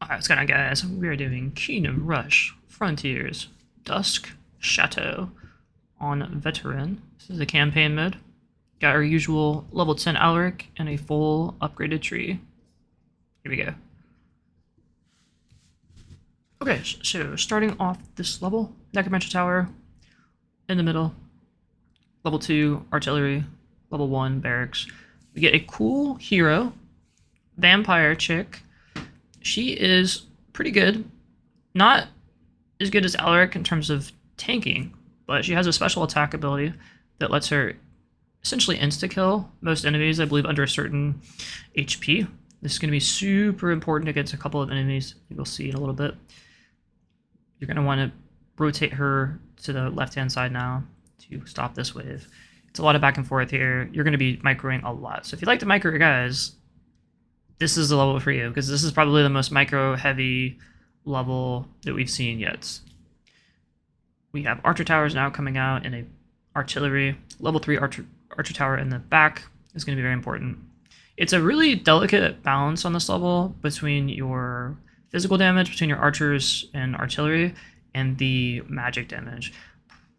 Alright, what's going on, guys? We are doing Kingdom Rush Frontiers Dusk Chateau on Veteran. This is the campaign mode. Got our usual level 10 Aleric and a full upgraded tree. Here we go. Okay, so starting off this level, Necromancer Tower in the middle, level 2 Artillery, level 1 Barracks. We get a cool hero, Vampire Chick. She is pretty good. Not as good as Aleric in terms of tanking, but she has a special attack ability that lets her essentially insta-kill most enemies, I believe, under a certain HP. This is going to be super important against a couple of enemies you'll see in a little bit. You're going to want to rotate her to the left-hand side now to stop this wave. It's a lot of back and forth here. You're going to be microing a lot. So if you like to micro your guys, this is the level for you, because this is probably the most micro-heavy level that we've seen yet. We have Archer Towers now coming out in a Artillery. Level 3 Archer Tower in the back is going to be very important. It's a really delicate balance on this level between your physical damage, between your Archers and Artillery, and the magic damage.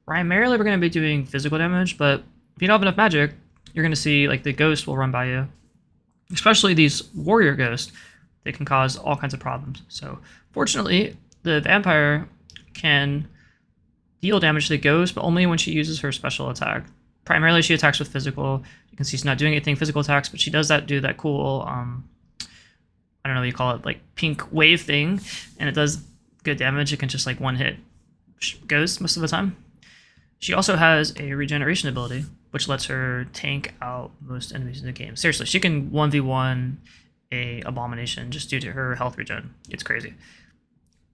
Primarily, we're going to be doing physical damage, but if you don't have enough magic, you're going to see like the Ghost will run by you. Especially these warrior ghosts, they can cause all kinds of problems. So fortunately, the vampire can deal damage to the ghost, but only when she uses her special attack. Primarily, she attacks with physical. You can see she's not doing anything physical attacks, but she does do that cool, I don't know what you call it, like pink wave thing, and it does good damage. It can just like one hit ghosts most of the time. She also has a regeneration ability, which lets her tank out most enemies in the game. Seriously, she can 1v1 a Abomination just due to her health regen. It's crazy.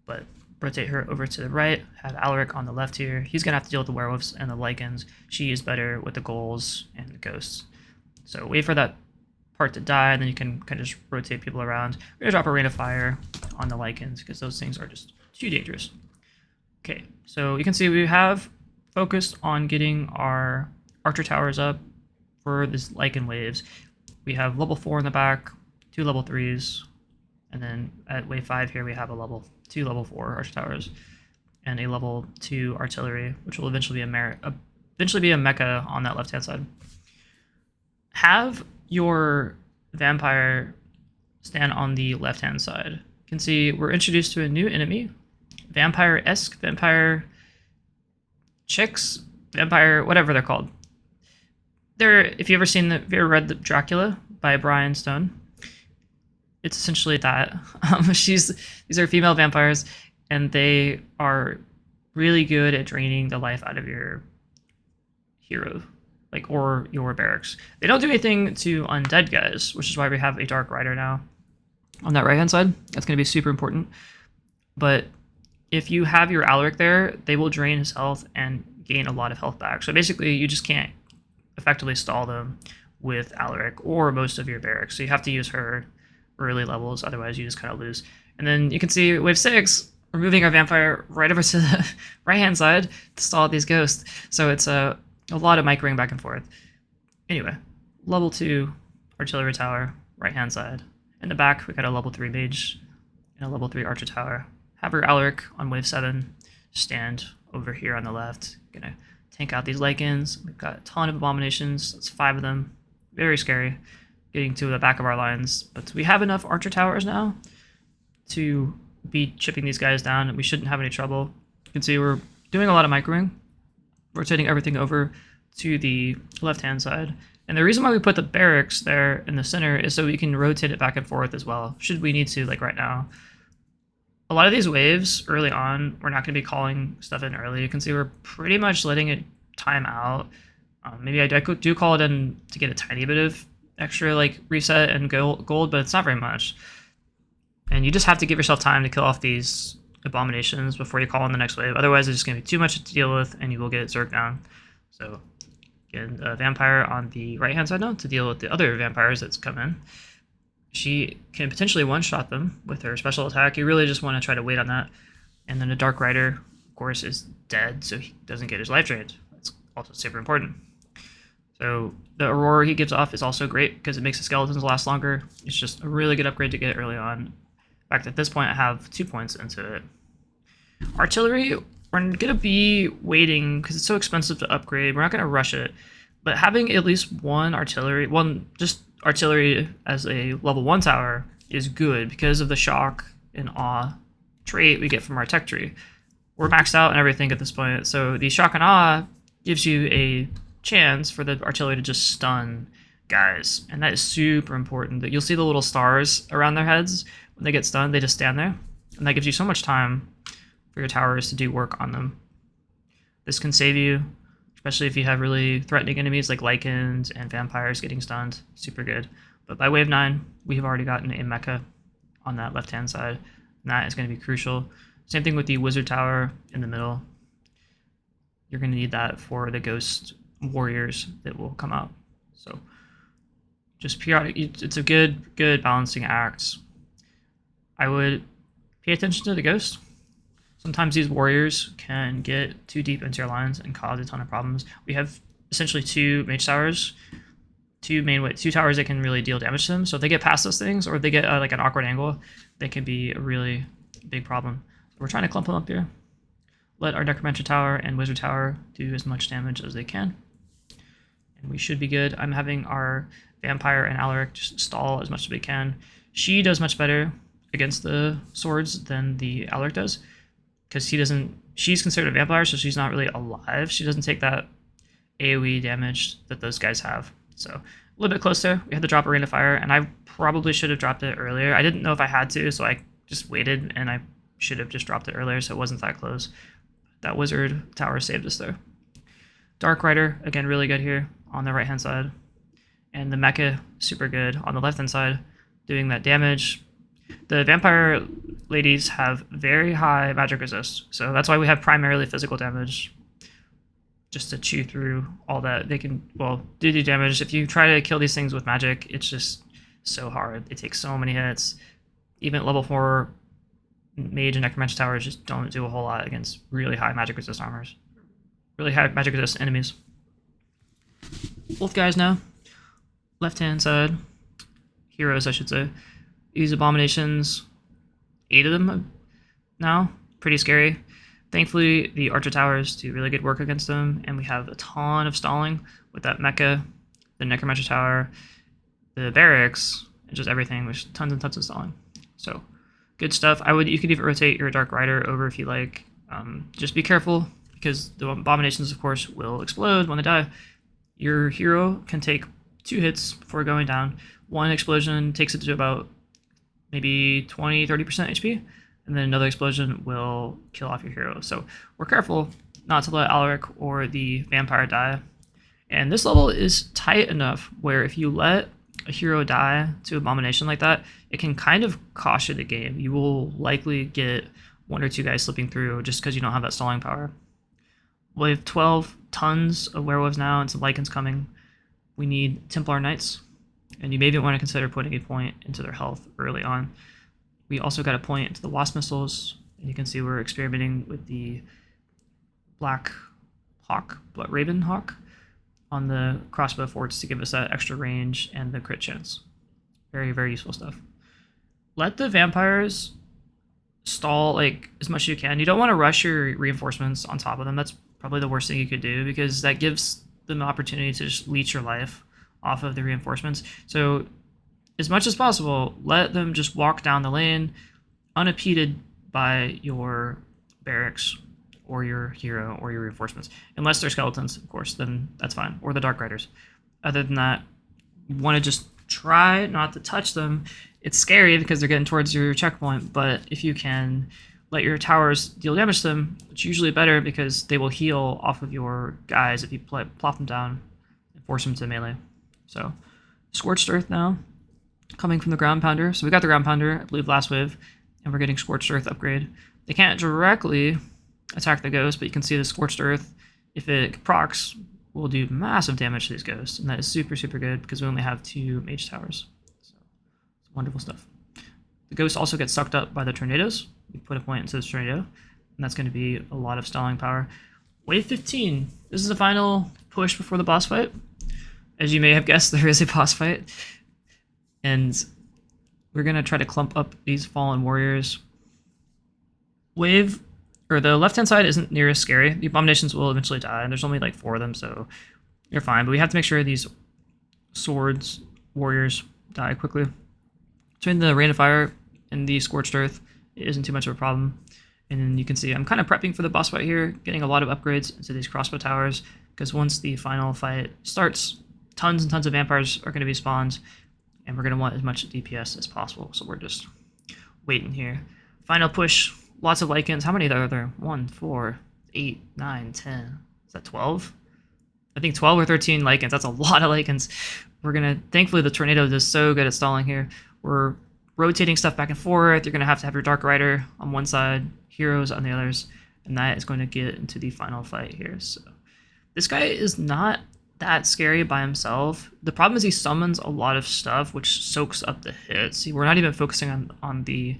But rotate her over to the right, have Aleric on the left here. He's going to have to deal with the werewolves and the lichens. She is better with the ghouls and the ghosts. So wait for that part to die, and then you can kind of just rotate people around. We're going to drop a rain of fire on the lichens, because those things are just too dangerous. Okay, so you can see we have focused on getting our Archer Towers up for this lichen waves. We have level 4 in the back, 2 level 3s, and then at wave 5 here we have a level 2 level 4 Archer Towers and a level 2 Artillery, which will eventually be a mecha on that left-hand side. Have your vampire stand on the left-hand side. You can see we're introduced to a new enemy, vampire-esque, vampire chicks, vampire, whatever they're called. If you ever read the Dracula by Brian Stone, it's essentially that. These are female vampires, and they are really good at draining the life out of your hero, or your barracks. They don't do anything to undead guys, which is why we have a Dark Rider now on that right hand side. That's going to be super important. But if you have your Aleric there, they will drain his health and gain a lot of health back. So basically, you just can't effectively stall them with Aleric or most of your barracks. So you have to use her early levels, otherwise you just kind of lose. And then you can see wave 6, we're moving our vampire right over to the right-hand side to stall these ghosts. So it's a lot of microing back and forth. Anyway, level 2 Artillery Tower, right-hand side. In the back, we got a level 3 Mage and a level 3 Archer Tower. Have her Aleric on wave 7 stand over here on the left. Gonna tank out these lichens. We've got a ton of Abominations. That's 5 of them. Very scary getting to the back of our lines. But we have enough Archer Towers now to be chipping these guys down, and we shouldn't have any trouble. You can see we're doing a lot of microing, rotating everything over to the left-hand side. And the reason why we put the barracks there in the center is so we can rotate it back and forth as well, should we need to, like right now. A lot of these waves early on, we're not going to be calling stuff in early. You can see we're pretty much letting it time out. Maybe I do call it in to get a tiny bit of extra reset and gold, but it's not very much. And you just have to give yourself time to kill off these Abominations before you call in the next wave. Otherwise, it's just going to be too much to deal with, and you will get Zerg down. So, again, a vampire on the right-hand side now to deal with the other vampires that's come in. She can potentially one-shot them with her special attack. You really just want to try to wait on that. And then the Dark Rider, of course, is dead, so he doesn't get his life drained. That's also super important. So the Aurora he gives off is also great because it makes the skeletons last longer. It's just a really good upgrade to get early on. fact, at this point, I have 2 points into it. Artillery, we're going to be waiting because it's so expensive to upgrade. We're not going to rush it. But having at least one artillery as a level 1 tower is good because of the shock and awe trait we get from our tech tree. We're maxed out and everything at this point, so the shock and awe gives you a chance for the artillery to just stun guys, and that is super important. That you'll see the little stars around their heads when they get stunned, they just stand there, and that gives you so much time for your towers to do work on them. This can save you, especially if you have really threatening enemies like lichens and vampires getting stunned. Super good. But by wave 9, we have already gotten a mecha on that left-hand side, and that is going to be crucial. Same thing with the wizard tower in the middle. You're going to need that for the ghost warriors that will come out. So just periodic, it's a good balancing act. I would pay attention to the ghost. Sometimes these warriors can get too deep into your lines and cause a ton of problems. We have essentially 2 mage towers, 2 towers that can really deal damage to them. So if they get past those things, or if they get like an awkward angle, they can be a really big problem. So we're trying to clump them up here. Let our Necromancer tower and Wizard tower do as much damage as they can. And we should be good. I'm having our Vampire and Aleric just stall as much as we can. She does much better against the swords than the Aleric does, because she's considered a vampire, so she's not really alive. She doesn't take that AoE damage that those guys have. So a little bit close there. We had to drop Arena Fire, and I probably should have dropped it earlier. I didn't know if I had to, so I just waited, and I should have just dropped it earlier, so it wasn't that close. That Wizard tower saved us there. Dark Rider, again, really good here on the right-hand side. And the Mecha, super good on the left-hand side, doing that damage. The Vampire ladies have very high magic resist, so that's why we have primarily physical damage. Just to chew through all that. They can, well, do damage. If you try to kill these things with magic, it's just so hard. They take so many hits. Even at level 4, Mage and Necromancer towers just don't do a whole lot against really high magic resist armors. Really high magic resist enemies. Wolf guys now. Left-hand side. Heroes, I should say. These abominations, 8 of them now. Pretty scary. Thankfully, the Archer towers do really good work against them, and we have a ton of stalling with that mecha, the Necromancer tower, the barracks, and just everything, with tons and tons of stalling. So, good stuff. You could even rotate your Dark Rider over if you like. Just be careful, because the abominations, of course, will explode when they die. Your hero can take 2 hits before going down. One explosion takes it to about maybe 20-30% HP, and then another explosion will kill off your hero. So we're careful not to let Aleric or the Vampire die. And this level is tight enough where if you let a hero die to Abomination like that, it can kind of cost you the game. You will likely get 1 or 2 guys slipping through just because you don't have that stalling power. We have 12 tons of werewolves now and some lichens coming. We need Templar Knights, and you maybe want to consider putting a point into their health early on. We also got a point into the Wasp missiles, and you can see we're experimenting with the Raven Hawk on the crossbow forts to give us that extra range and the crit chance. Very, very useful stuff. Let the vampires stall like as much as you can. You don't want to rush your reinforcements on top of them. That's probably the worst thing you could do, because that gives them the opportunity to just leech your life off of the reinforcements. So as much as possible, let them just walk down the lane unimpeded by your barracks or your hero or your reinforcements. Unless they're skeletons, of course, then that's fine. Or the Dark Riders. Other than that, you want to just try not to touch them. It's scary because they're getting towards your checkpoint, but if you can let your towers deal damage to them, it's usually better because they will heal off of your guys if you plop them down and force them to melee. So, Scorched Earth now, coming from the Ground Pounder. So we got the Ground Pounder, I believe, last wave, and we're getting Scorched Earth upgrade. They can't directly attack the ghost, but you can see the Scorched Earth, if it procs, will do massive damage to these ghosts, and that is super, super good because we only have 2 mage towers. So, it's wonderful stuff. The ghost also gets sucked up by the tornadoes. You put a point into this tornado, and that's going to be a lot of stalling power. Wave 15. This is the final push before the boss fight. As you may have guessed, there is a boss fight. And We're gonna try to clump up these fallen warriors. Wave, or the left-hand side isn't near as scary. The abominations will eventually die, and there's only like 4 of them, so you're fine. But we have to make sure these swords warriors die quickly. Between the Rain of Fire and the Scorched Earth, it isn't too much of a problem. And then you can see I'm kind of prepping for the boss fight here, getting a lot of upgrades into these crossbow towers, because once the final fight starts, tons and tons of vampires are going to be spawned, and we're going to want as much DPS as possible. So we're just waiting here. Final push, lots of Lycans. How many are there? 1, 4, 8, 9, 10. Is that 12? I think 12 or 13 Lycans. That's a lot of Lycans. We're going to, thankfully the Tornado is so good at stalling here. We're rotating stuff back and forth. You're going to have your Dark Rider on one side, heroes on the others, and that is going to get into the final fight here. So this guy is not that scary by himself. The problem is he summons a lot of stuff, which soaks up the hits. We're not even focusing on the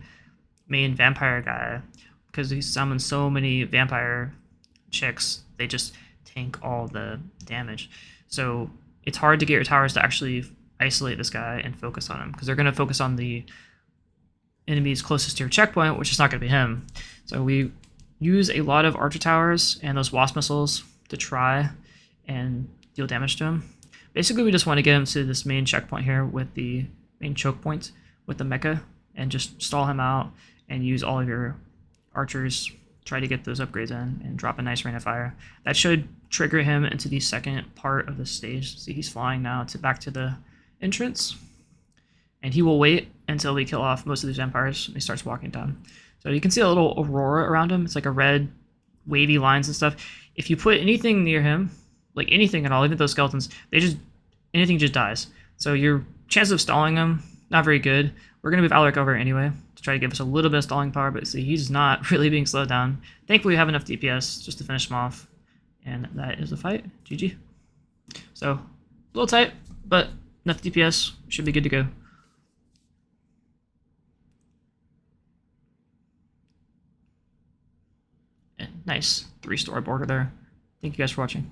main vampire guy, because he summons so many vampire chicks, they just tank all the damage. So it's hard to get your towers to actually isolate this guy and focus on him, because they're going to focus on the enemies closest to your checkpoint, which is not going to be him. So we use a lot of archer towers and those wasp missiles to try and deal damage to him. Basically, we just want to get him to this main checkpoint here with the main choke point with the mecha, and just stall him out and use all of your archers, try to get those upgrades in and drop a nice Rain of Fire. That should trigger him into the second part of the stage. See, he's flying now back to the entrance, and he will wait until we kill off most of these vampires and he starts walking down. So you can see a little aurora around him. It's like a red wavy lines and stuff. If you put anything near him, like anything at all, even those skeletons, anything just dies. So your chance of stalling him, not very good. We're going to move Aleric over anyway to try to give us a little bit of stalling power, but see, he's not really being slowed down. Thankfully, we have enough DPS just to finish him off, and that is the fight. GG. So, a little tight, but enough DPS, should be good to go. And nice 3-star border there. Thank you guys for watching.